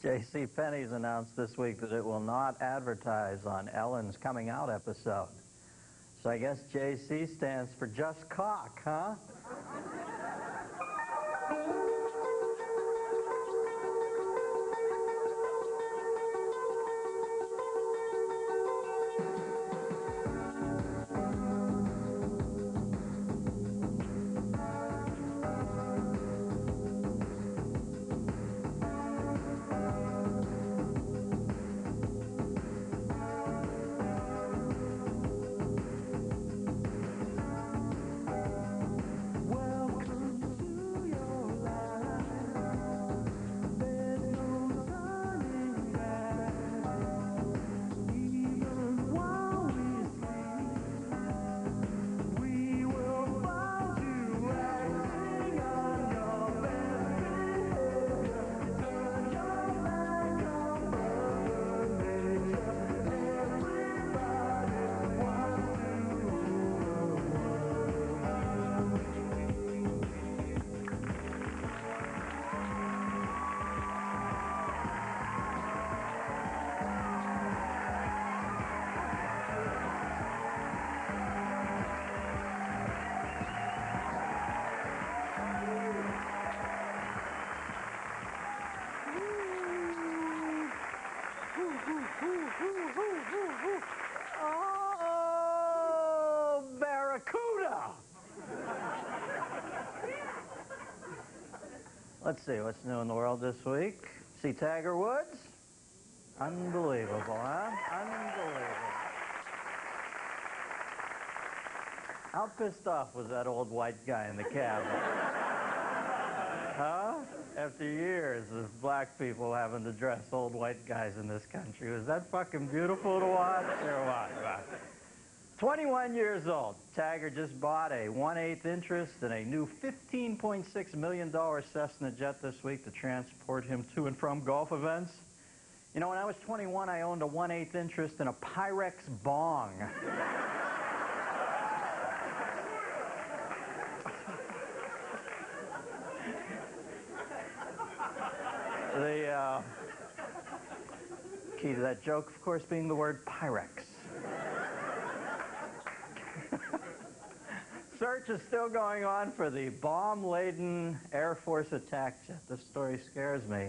J.C. Penney's announced this week that it will not advertise on Ellen's Coming Out episode. So I guess J.C. stands for just cock, huh? Oh, Barracuda! Let's see, what's new in the world this week? See Tiger Woods? Unbelievable, huh? Unbelievable. How pissed off was that old white guy in the cab? Huh? After years of black people having to dress old white guys in this country. Was that fucking beautiful to watch or what? 21 years old. Tiger just bought a 1/8 interest in a new $15.6 million Cessna jet this week to transport him to and from golf events. You know, when I was 21, I owned a 1/8 interest in a Pyrex bong. The key to that joke, of course, being the word Pyrex. Search is still going on for the bomb-laden Air Force attack jet. This story scares me.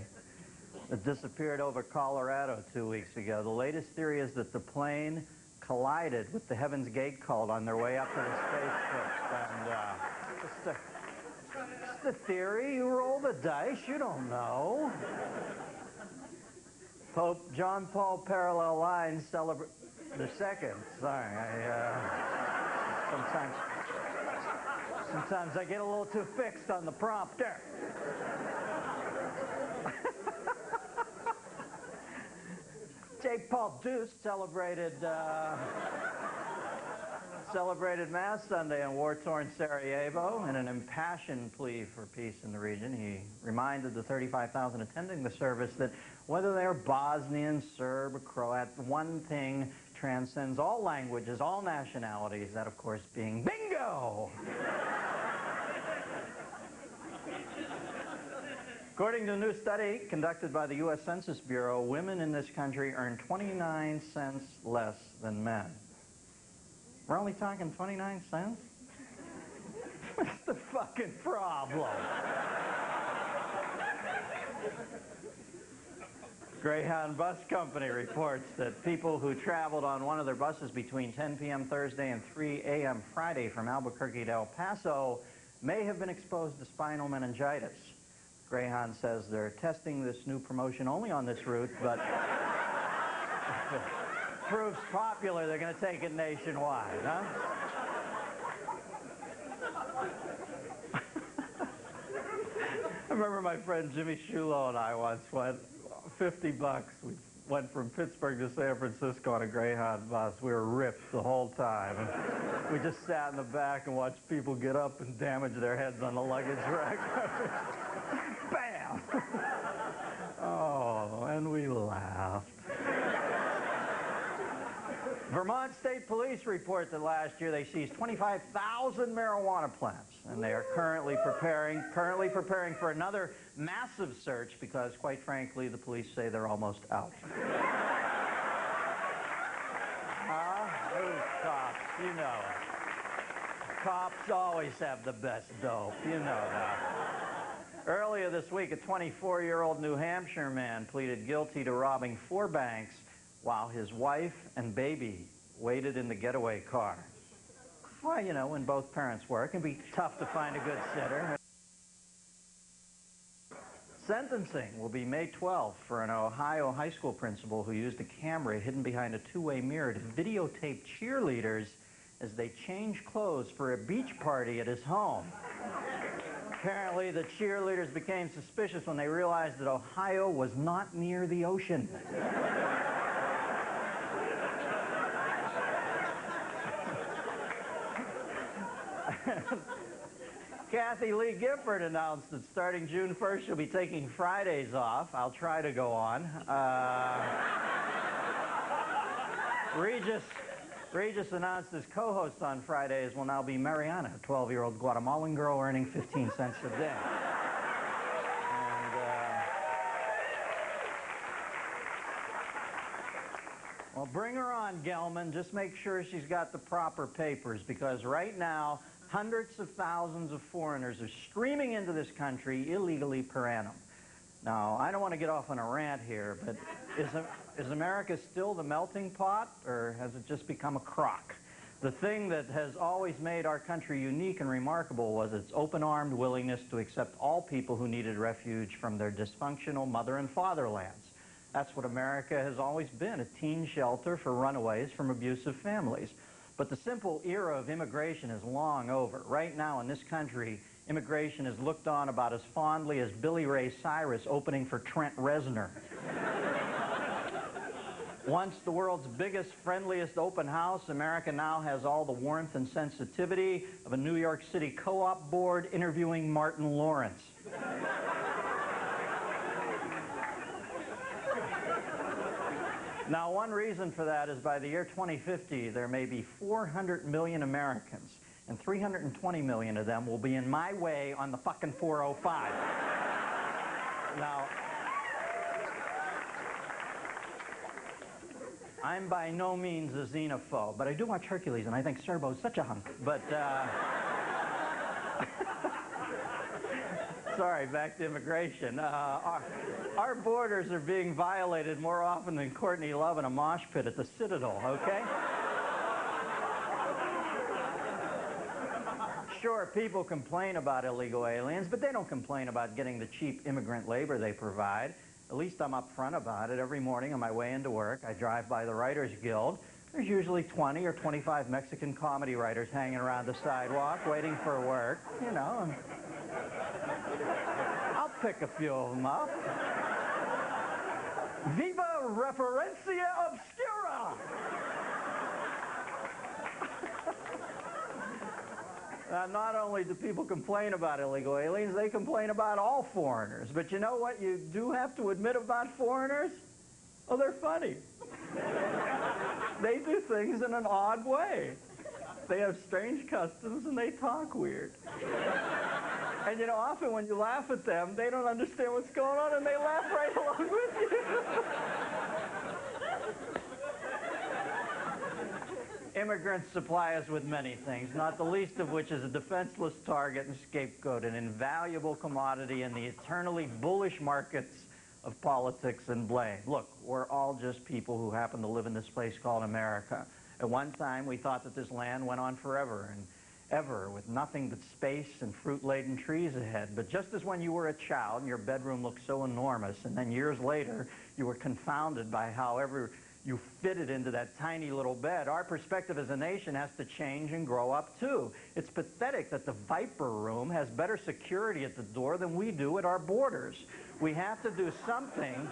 It disappeared over Colorado 2 weeks ago. The latest theory is that the plane collided with the Heaven's Gate cult on their way up to the spaceship. And just the theory. You roll the dice. You don't know. Pope John Paul Parallel Lines celebrate the second. Sorry, sometimes I get a little too fixed on the prompter. J. Paul Deuce celebrated Mass Sunday in war-torn Sarajevo in an impassioned plea for peace in the region. He reminded the 35,000 attending the service that whether they're Bosnian, Serb, or Croat, one thing transcends all languages, all nationalities, that, of course, being bingo! According to a new study conducted by the U.S. Census Bureau, women in this country earn 29 cents less than men. We're only talking 29 cents? What's the fucking problem? Greyhound Bus Company reports that people who traveled on one of their buses between 10 p.m. Thursday and 3 a.m. Friday from Albuquerque to El Paso may have been exposed to spinal meningitis. Greyhound says they're testing this new promotion only on this route, but if it proves popular, they're going to take it nationwide, huh? I remember my friend Jimmy Shulo and I once went $50. We went from Pittsburgh to San Francisco on a Greyhound bus. We were ripped the whole time. And we just sat in the back and watched people get up and damage their heads on the luggage rack. Bam! Oh, and we laughed. Vermont State Police report that last year they seized 25,000 marijuana plants, and they are currently preparing for another massive search because, quite frankly, the police say they're almost out. Those cops, you know it. Cops always have the best dope, you know that. Earlier this week, a 24-year-old New Hampshire man pleaded guilty to robbing 4 banks while his wife and baby waited in the getaway car. Well, you know, when both parents work, it can be tough to find a good sitter. Sentencing will be May 12th for an Ohio high school principal who used a camera hidden behind a two-way mirror to videotape cheerleaders as they changed clothes for a beach party at his home. Apparently, the cheerleaders became suspicious when they realized that Ohio was not near the ocean. Kathy Lee Gifford announced that starting June 1st, she'll be taking Fridays off. I'll try to go on. Regis announced his co-host on Fridays will now be Mariana, a 12-year-old Guatemalan girl earning 15 cents a day. Well, bring her on, Gelman. Just make sure she's got the proper papers, because right now, hundreds of thousands of foreigners are streaming into this country illegally per annum. Now, I don't want to get off on a rant here, but is America still the melting pot, or has it just become a crock? The thing that has always made our country unique and remarkable was its open-armed willingness to accept all people who needed refuge from their dysfunctional mother and fatherlands. That's what America has always been, a teen shelter for runaways from abusive families. But the simple era of immigration is long over. Right now in this country, immigration is looked on about as fondly as Billy Ray Cyrus opening for Trent Reznor. Once the world's biggest, friendliest open house, America now has all the warmth and sensitivity of a New York City co-op board interviewing Martin Lawrence. Now, one reason for that is by the year 2050, there may be 400 million Americans, and 320 million of them will be in my way on the fucking 405. Now, I'm by no means a xenophobe, but I do watch Hercules, and I think Serbo's such a hunk. But, sorry, back to immigration. Our borders are being violated more often than Courtney Love in a mosh pit at the Citadel, okay? Sure, people complain about illegal aliens, but they don't complain about getting the cheap immigrant labor they provide. At least I'm upfront about it. Every morning on my way into work, I drive by the Writers Guild. There's usually 20 or 25 Mexican comedy writers hanging around the sidewalk waiting for work, you know. I'll pick a few of them up. Viva referencia obscura! Not only do people complain about illegal aliens, they complain about all foreigners. But you know what you do have to admit about foreigners? Oh, they're funny. They do things in an odd way. They have strange customs and they talk weird. And you know, often when you laugh at them, they don't understand what's going on and they laugh right along with you. Immigrants supply us with many things, not the least of which is a defenseless target and scapegoat, an invaluable commodity in the eternally bullish markets of politics and blame. Look, we're all just people who happen to live in this place called America. At one time, we thought that this land went on forever and ever, with nothing but space and fruit-laden trees ahead. But just as when you were a child and your bedroom looked so enormous, and then years later, you were confounded by however you fitted into that tiny little bed, our perspective as a nation has to change and grow up too. It's pathetic that the Viper Room has better security at the door than we do at our borders. We have to do something.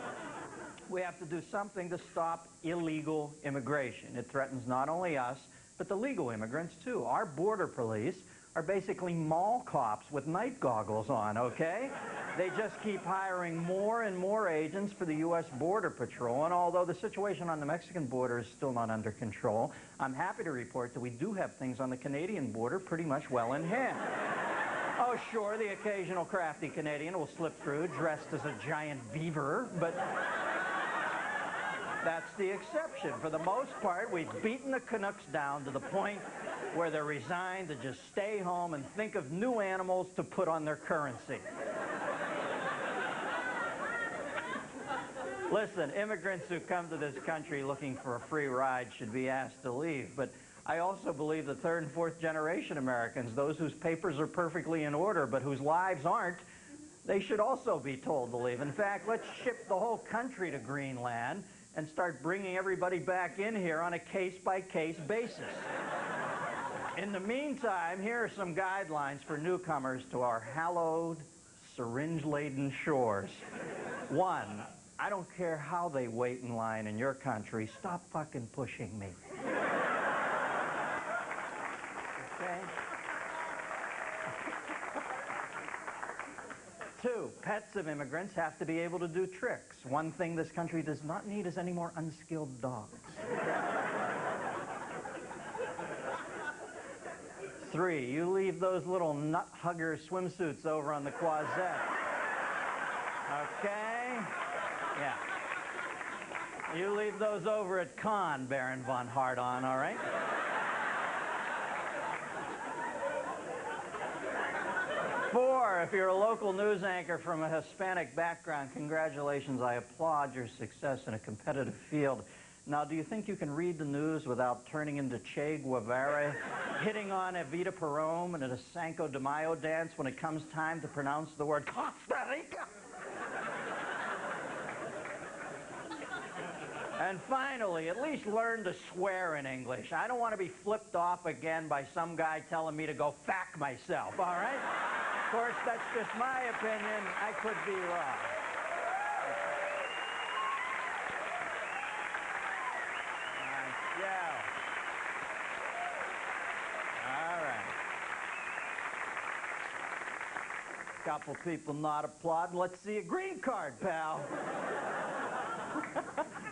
We have to do something to stop illegal immigration. It threatens not only us, but the legal immigrants too. Our border police, are basically mall cops with night goggles on, okay? They just keep hiring more and more agents for the U.S. Border Patrol, and although the situation on the Mexican border is still not under control, I'm happy to report that we do have things on the Canadian border pretty much well in hand. Oh, sure, the occasional crafty Canadian will slip through dressed as a giant beaver, but that's the exception. For the most part, we've beaten the Canucks down to the point where they're resigned to just stay home and think of new animals to put on their currency. Listen, immigrants who come to this country looking for a free ride should be asked to leave, but I also believe that third and fourth generation Americans, those whose papers are perfectly in order but whose lives aren't, they should also be told to leave. In fact, let's ship the whole country to Greenland and start bringing everybody back in here on a case-by-case basis. In the meantime, here are some guidelines for newcomers to our hallowed, syringe-laden shores. 1, I don't care how they wait in line in your country, stop fucking pushing me. Okay? 2, pets of immigrants have to be able to do tricks. One thing this country does not need is any more unskilled dogs. 3, you leave those little nut hugger swimsuits over on the Quasette. Okay? Yeah. You leave those over at Con, Baron von Hartman, all right? 4, if you're a local news anchor from a Hispanic background, congratulations, I applaud your success in a competitive field. Now, do you think you can read the news without turning into Che Guevara, hitting on Evita Perón and at a Cinco de Mayo dance when it comes time to pronounce the word Costa Rica? And finally, at least learn to swear in English. I don't want to be flipped off again by some guy telling me to go fuck myself, all right? Of course, that's just my opinion. I could be wrong. Yeah. All right. Couple people not applauding. Let's see a green card, pal.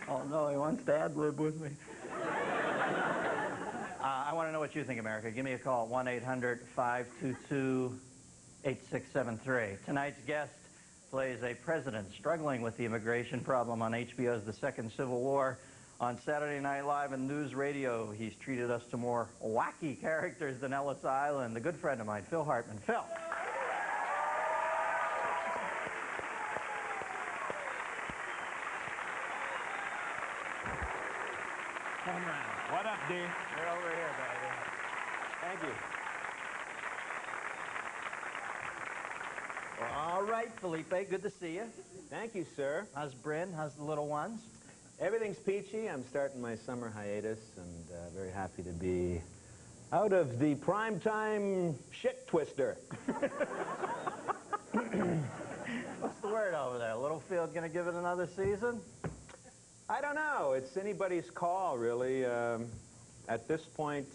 Oh, no, he wants to ad-lib with me. I want to know what you think, America. Give me a call at 1-800-522-8673. Tonight's guest plays a president struggling with the immigration problem on HBO's The Second Civil War. On Saturday Night Live and News Radio, he's treated us to more wacky characters than Ellis Island. A good friend of mine, Phil Hartman. Phil. Come round. What up, D? You're over here, baby. Thank you. Well, all right, Felipe, good to see you. Thank you, sir. How's Bryn? How's the little ones? Everything's peachy. I'm starting my summer hiatus and very happy to be out of the primetime shit twister. What's the word over there? Littlefield gonna give it another season? I don't know. It's anybody's call, really. At this point,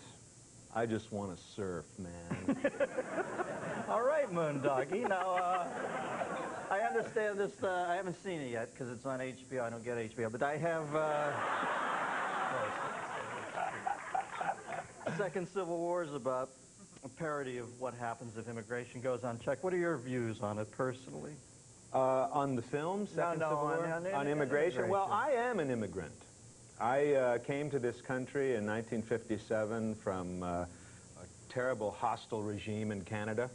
I just want to surf, man. All right, Moondoggy. Now, I understand this. I haven't seen it yet because it's on HBO. I don't get HBO, but I have. Second Civil War is about a parody of what happens if immigration goes unchecked. What are your views on it personally? On the film, Second Civil War? On immigration? Well, I am an immigrant. I came to this country in 1957 from a terrible hostile regime in Canada.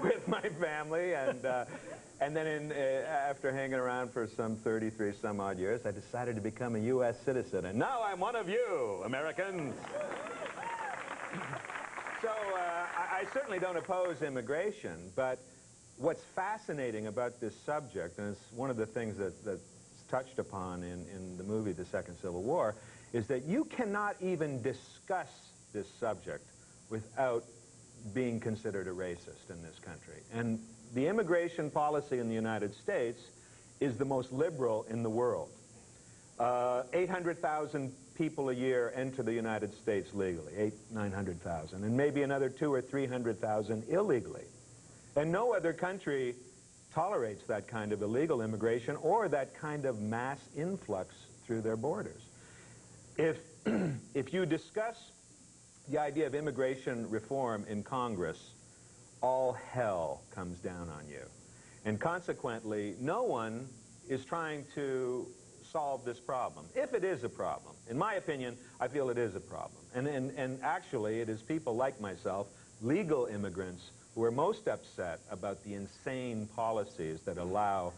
With my family, and then after hanging around for some 33 some odd years, I decided to become a U.S. citizen, and now I'm one of you, Americans. So I certainly don't oppose immigration, but what's fascinating about this subject, and it's one of the things that's touched upon in the movie The Second Civil War, is that you cannot even discuss this subject without being considered a racist in this country. And the immigration policy in the United States is the most liberal in the world. 800,000 people a year enter the United States legally, 900,000, and maybe another 200,000 or 300,000 illegally. And no other country tolerates that kind of illegal immigration or that kind of mass influx through their borders. If you discuss the idea of immigration reform in Congress, all hell comes down on you. And consequently, no one is trying to solve this problem, if it is a problem. In my opinion, I feel it is a problem. And actually, it is people like myself, legal immigrants, who are most upset about the insane policies that allow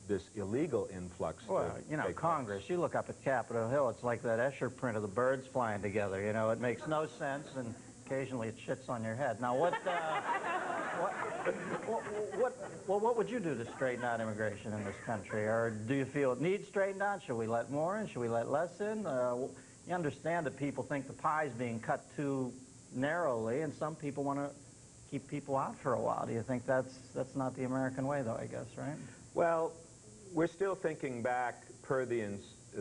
this illegal influx. Well, you know, Congress, you look up at Capitol Hill, it's like that Escher print of the birds flying together. You know, it makes no sense, and occasionally it shits on your head. Now, what would you do to straighten out immigration in this country? Or do you feel it needs straightened out? Should we let more in? Should we let less in? You understand that people think the pie's being cut too narrowly, and some people want to keep people out for a while. Do you think that's not the American way, though, I guess, right? Well, we're still thinking back per the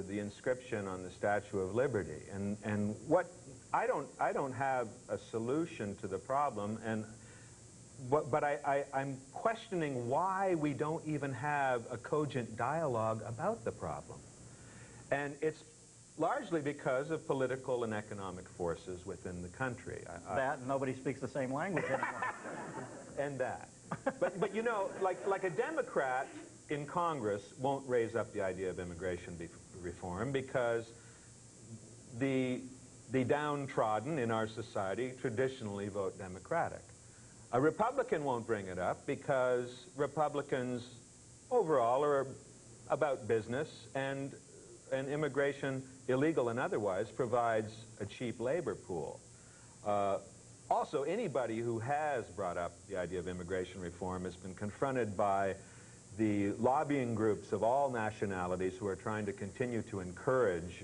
inscription on the Statue of Liberty, and what I don't have a solution to the problem, but I'm questioning why we don't even have a cogent dialogue about the problem, and it's largely because of political and economic forces within the country. That and nobody speaks the same language anymore. And that. But you know, like a Democrat in Congress won't raise up the idea of immigration reform because the downtrodden in our society traditionally vote Democratic. A Republican won't bring it up because Republicans overall are about business, and immigration, illegal and otherwise, provides a cheap labor pool. Also, anybody who has brought up the idea of immigration reform has been confronted by the lobbying groups of all nationalities who are trying to continue to encourage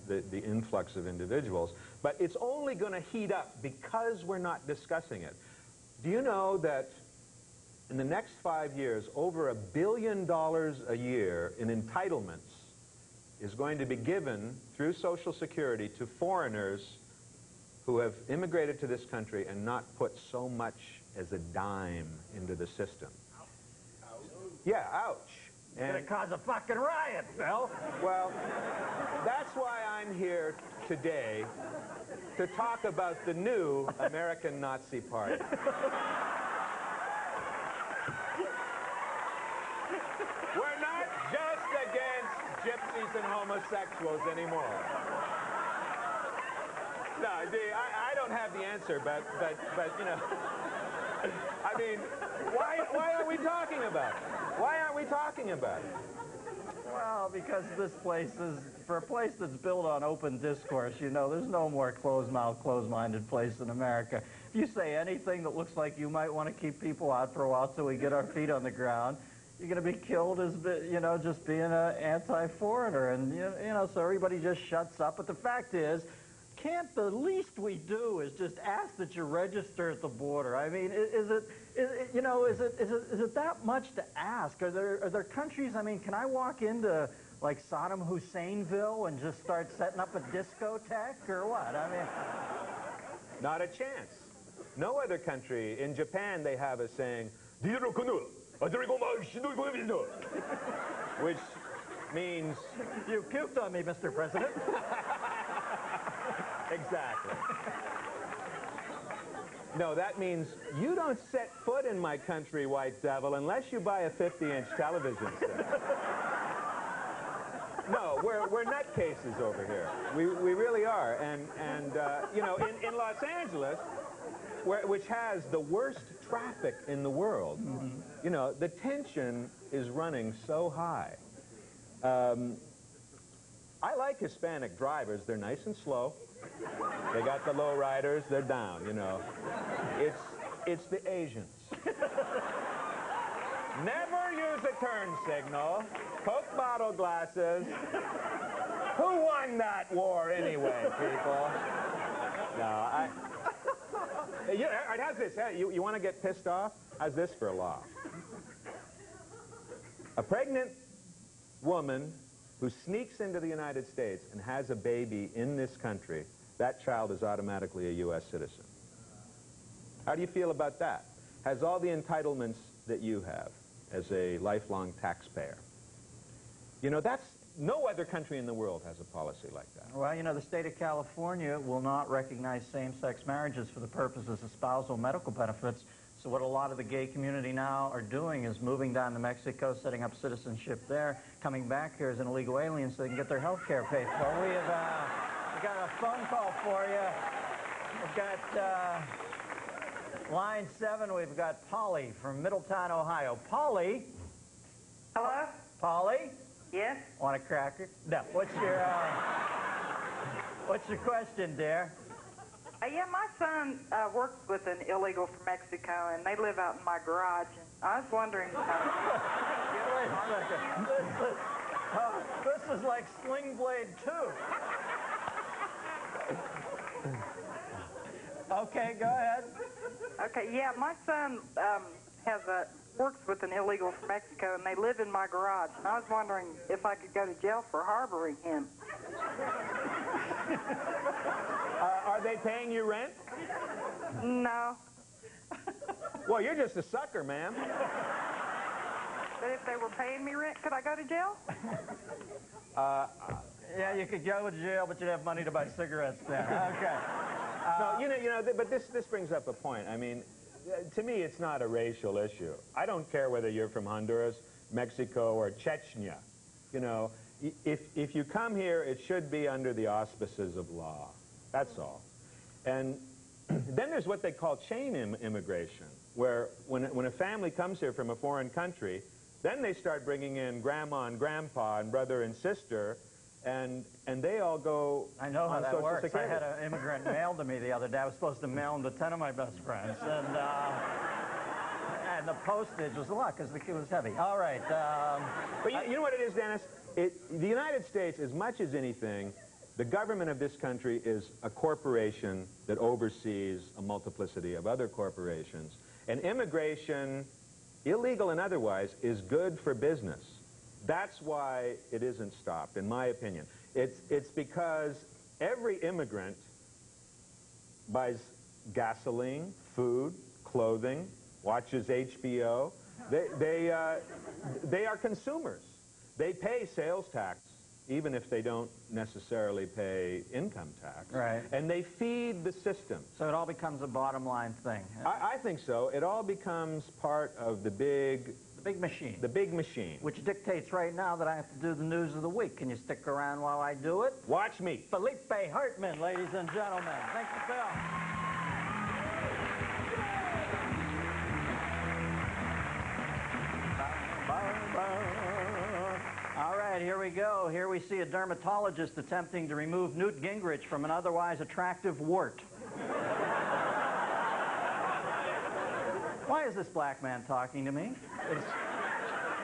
the influx of individuals. But it's only going to heat up because we're not discussing it. Do you know that in the next 5 years, over $1 billion a year in entitlements is going to be given through Social Security to foreigners who have immigrated to this country and not put so much as a dime into the system? Ouch. Yeah, ouch. It's going to cause a fucking riot, Phil. Well, that's why I'm here today to talk about the new American Nazi Party. We're not just against gypsies and homosexuals anymore. No, I don't have the answer, but you know, I mean, why aren't we talking about it? Why aren't we talking about it? Well, because this place is, for a place that's built on open discourse, you know, there's no more closed-mouthed, closed-minded place in America. If you say anything that looks like you might want to keep people out for a while till we get our feet on the ground, you're going to be killed as, you know, just being an anti-foreigner. And, you know, so everybody just shuts up. But the fact is, can't the least we do is just ask that you register at the border? I mean, is it that much to ask? Are there countries, I mean, can I walk into, like, Saddam Husseinville and just start setting up a discotheque or what? I mean... Not a chance. No other country. In Japan, they have a saying, which means... You puked on me, Mr. President. Exactly. No, that means you don't set foot in my country, white devil, unless you buy a 50-inch television set. No, we're nutcases over here. We really are. And you know, in Los Angeles, which has the worst traffic in the world, you know, the tension is running so high. I like Hispanic drivers. They're nice and slow. They got the low riders. They're down, you know. It's the Asians. Never use a turn signal. Coke bottle glasses. Who won that war anyway, people? No, how's this? You want to get pissed off? How's this for a law? A pregnant woman who sneaks into the United States and has a baby in this country, that child is automatically a U.S. citizen. How do you feel about that? Has all the entitlements that you have as a lifelong taxpayer. You know, no other country in the world has a policy like that. Well, you know, the state of California will not recognize same-sex marriages for the purposes of spousal medical benefits. So what a lot of the gay community now are doing is moving down to Mexico, setting up citizenship there, coming back here as an illegal alien so they can get their health care paid for. We got a phone call for you. We've got line 7. We've got Polly from Middletown, Ohio. Polly? Hello? Polly? Yes? Want a cracker? No. What's your question, dear? Yeah, my son works with an illegal from Mexico, and they live out in my garage. And I was wondering... Wait a second. This is like Sling Blade 2. Okay, go ahead. Okay, yeah, my son works with an illegal from Mexico, and they live in my garage. And I was wondering if I could go to jail for harboring him. Are they paying you rent? No. Well, you're just a sucker, ma'am. But if they were paying me rent, could I go to jail? Yeah, you could go to jail, but you'd have money to buy cigarettes then. Okay. No, you know, but this brings up a point. I mean, to me, it's not a racial issue. I don't care whether you're from Honduras, Mexico, or Chechnya. You know, if you come here, it should be under the auspices of law. That's all. And then there's what they call chain immigration, where when a family comes here from a foreign country, then they start bringing in grandma and grandpa and brother and sister, and they all go I know how on that Social works. Security. I had an immigrant mailed to me the other day. I was supposed to mail him to 10 of my best friends, and the postage was a lot because the kid was heavy. All right. But you know what it is, Dennis? The United States, as much as anything, the government of this country is a corporation that oversees a multiplicity of other corporations. And immigration, illegal and otherwise, is good for business. That's why it isn't stopped, in my opinion. It's because every immigrant buys gasoline, food, clothing, watches HBO. They are consumers. They pay sales tax, even if they don't necessarily pay income tax. Right. And they feed the system. So it all becomes a bottom line thing. I think so. It all becomes part of the big machine. The big machine. Which dictates right now that I have to do the news of the week. Can you stick around while I do it? Watch me. Felipe Hartman, ladies and gentlemen. Thank you, Phil. All right, here we go. Here we see a dermatologist attempting to remove Newt Gingrich from an otherwise attractive wart. Why is this black man talking to me?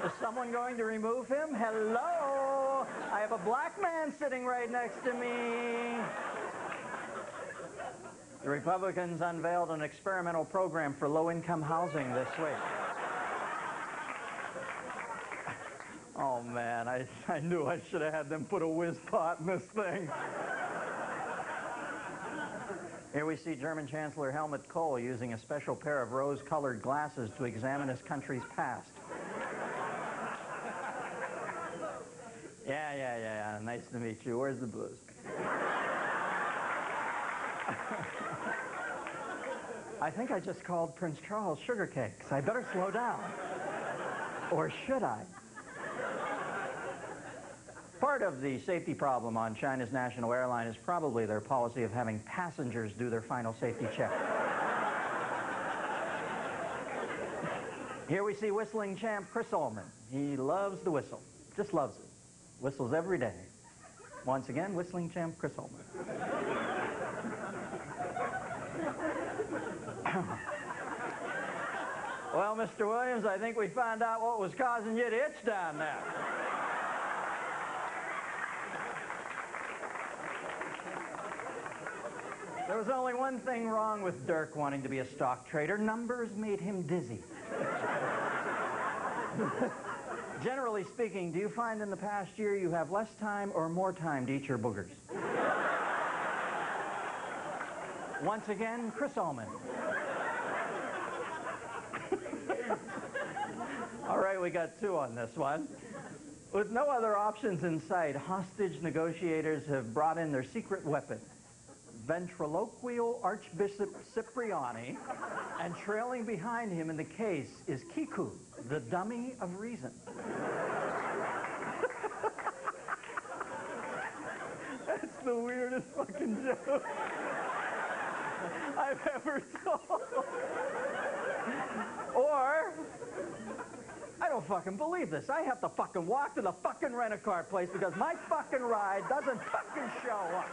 Is someone going to remove him? Hello? I have a black man sitting right next to me. The Republicans unveiled an experimental program for low-income housing this week. Oh, man, I knew I should have had them put a whiz pot in this thing. Here we see German Chancellor Helmut Kohl using a special pair of rose-colored glasses to examine his country's past. Yeah. Nice to meet you. Where's the booze? I think I just called Prince Charles sugar cakes. I better slow down. Or should I? Part of the safety problem on China's national airline is probably their policy of having passengers do their final safety check. Here we see whistling champ Chris Ullman. He loves the whistle, just loves it. Whistles every day. Once again, whistling champ Chris Ullman. Well, Mr. Williams, I think we found out what was causing you to itch down there. There was only one thing wrong with Dirk wanting to be a stock trader. Numbers made him dizzy. Generally speaking, do you find in the past year you have less time or more time to eat your boogers? Once again, Chris Ullman. All right, we got 2 on this one. With no other options in sight, hostage negotiators have brought in their secret weapon. Ventriloquial Archbishop Cipriani, and trailing behind him in the case is Kiku, the dummy of reason. That's the weirdest fucking joke I've ever told. Or, I don't fucking believe this. I have to fucking walk to the fucking rent-a-car place because my fucking ride doesn't fucking show up.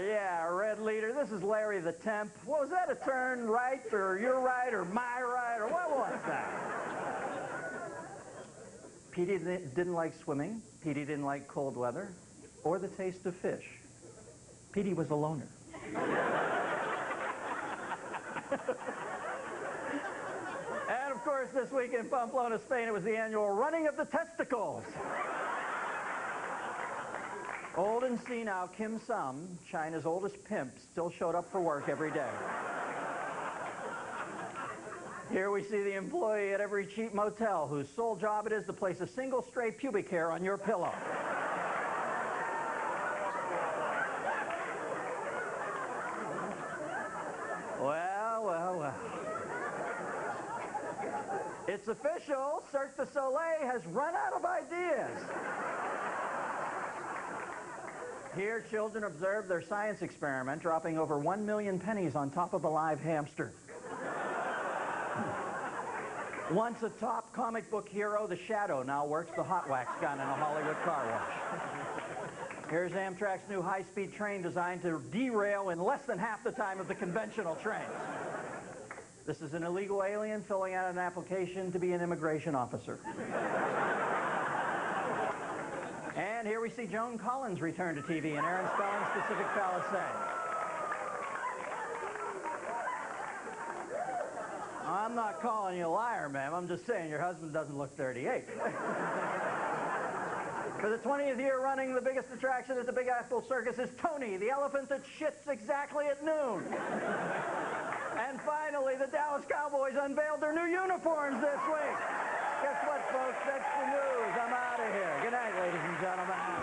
Yeah, Red Leader, this is Larry the Temp. What was that, a turn right, or your right, or my right, or what was that? Petey didn't like swimming. Petey didn't like cold weather, or the taste of fish. Petey was a loner. And, of course, this week in Pamplona, Spain, it was the annual running of the testicles. Old and senile Kim Sum, China's oldest pimp, still showed up for work every day. Here we see the employee at every cheap motel whose sole job it is to place a single stray pubic hair on your pillow. Well. It's official. Cirque du Soleil has run out of ideas. Here, children observe their science experiment, dropping over 1 million pennies on top of a live hamster. Once a top comic book hero, the Shadow now works the hot wax gun in a Hollywood car wash. Here's Amtrak's new high-speed train designed to derail in less than half the time of the conventional trains. This is an illegal alien filling out an application to be an immigration officer. And here we see Joan Collins return to TV in Aaron Spelling's Pacific Palisades. I'm not calling you a liar, ma'am. I'm just saying your husband doesn't look 38. For the 20th year running, the biggest attraction at the Big Apple Circus is Tony, the elephant that shits exactly at noon. And finally, the Dallas Cowboys unveiled their new uniforms this week. Guess what, folks? That's the news. I'm out of here. Good night, ladies and gentlemen.